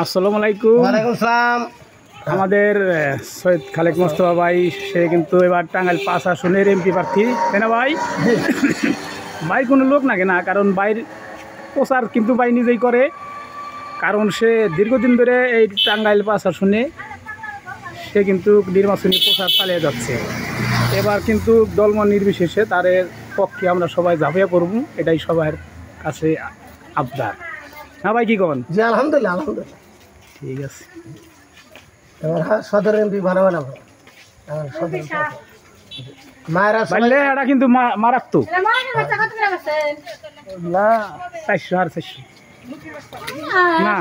আসসালামু আলাইকুম। ওয়ালাইকুম সালাম। আমাদের সৈয়দ খালেক মোস্তফা ভাই, সে কিন্তু এবার টাঙ্গাইল 5 আসনের এমপি প্রার্থী, তাই না ভাই? ভাই কোনো লোক নাকি না, কারণ ভাইয়ের প্রচার কিন্তু ভাই নিজেই করে, কারণ সে দীর্ঘদিন ধরে এই টাঙ্গাইল 5 আসনে সে কিন্তু নির্বাচনী প্রচার চালিয়ে যাচ্ছে। এবার কিন্তু দলমত নির্বিশেষে তার পক্ষে আমরা সবাই ঝাঁপিয়ে পড়ব, এটাই সবার কাছে আবদার। হ্যাঁ ভাই, কি কন? জি আলহামদুলিল্লাহ আলহামদুলিল্লাহ। ঠিক আছে। এবার সদর এমপি বানাবো মায়েরা বাইলে এটা কিন্তু মারাত্মক না, 400 আর 400 না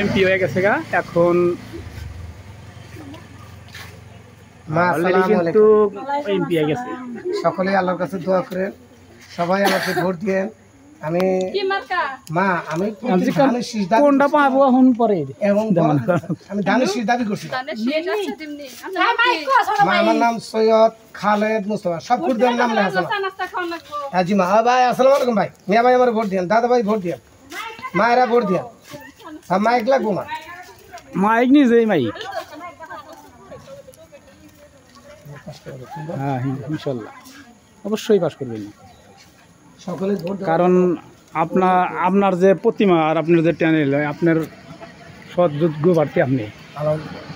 এমপি হয়ে গেছে গা এখন। কিন্তু এমপি হয়ে গেছে। সকলেই আল্লাহর কাছে দোয়া করেন, সবাই আমাকে ভোট দিয়ে। আমি মা আমি কোনটা পাবো এখন পরে, এবং আমি ধানের শীষ দাবি করছি। মা আমার নাম সৈয়দ খালেদ মুস্তফা, সব ভোট দেওয়ার নাম লেখা আছে। জি মা। ভাই আসসালামু আলাইকুম। ভাই মিয়া ভাই আমার ভোট দিয়েন, দাদা ভাই ভোট দিয়েন, মায়েরা ভোট দিয়েন। মাইক লাগবো মা? মাইক নিজেই মাইক। হ্যাঁ ইনশাল্লাহ অবশ্যই পাস করবেন, সকলে ভোট। কারণ আপনার যে প্রতিমা আর আপনার যে চ্যানেল, আপনার সৎযোগ্য প্রার্থী আপনি।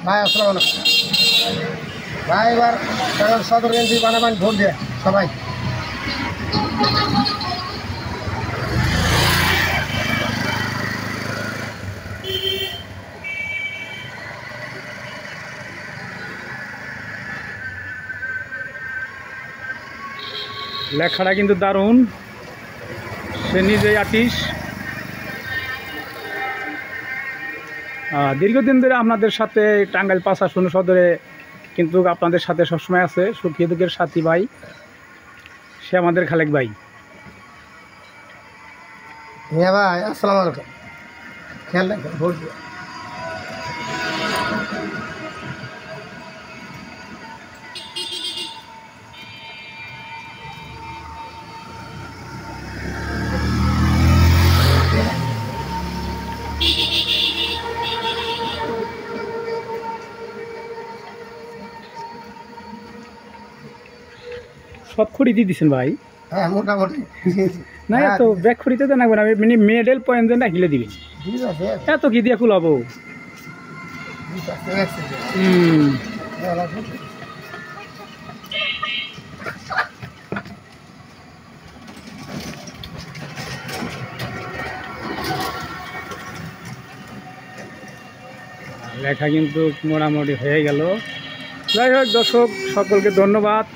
ভাই আসসালামু আলাইকুম। ভাই এবার সদর এমপি বানাবেন, ভোট দিয়ে সবাই। লেখাটা কিন্তু দারুণ, সে নিজেই আর্টিস্ট। দীর্ঘদিন ধরে আপনাদের সাথে টাঙ্গাইল 5 আসন সদরে কিন্তু আপনাদের সাথে সবসময় আছে সুখী দুঃখের সাথী ভাই, সে আমাদের খালেক ভাই। মিয়া ভাই আসসালামু আলাইকুম। খেয়াল রাখবেন, ভোট দিয়ে। সব খড়ি দিয়ে দিচ্ছেন ভাই? হ্যাঁ মোটামুটি। না এত ব্যাগ খড়িতে তো নাকবেন, আমি মানে মেডেল পয়েন্ট যেন রাখিলে দিবেন, এত কি দিয়ে খুলাবো? লেখা কিন্তু মোটামুটি হয়ে গেল। যাই হোক দর্শক সকলকে ধন্যবাদ।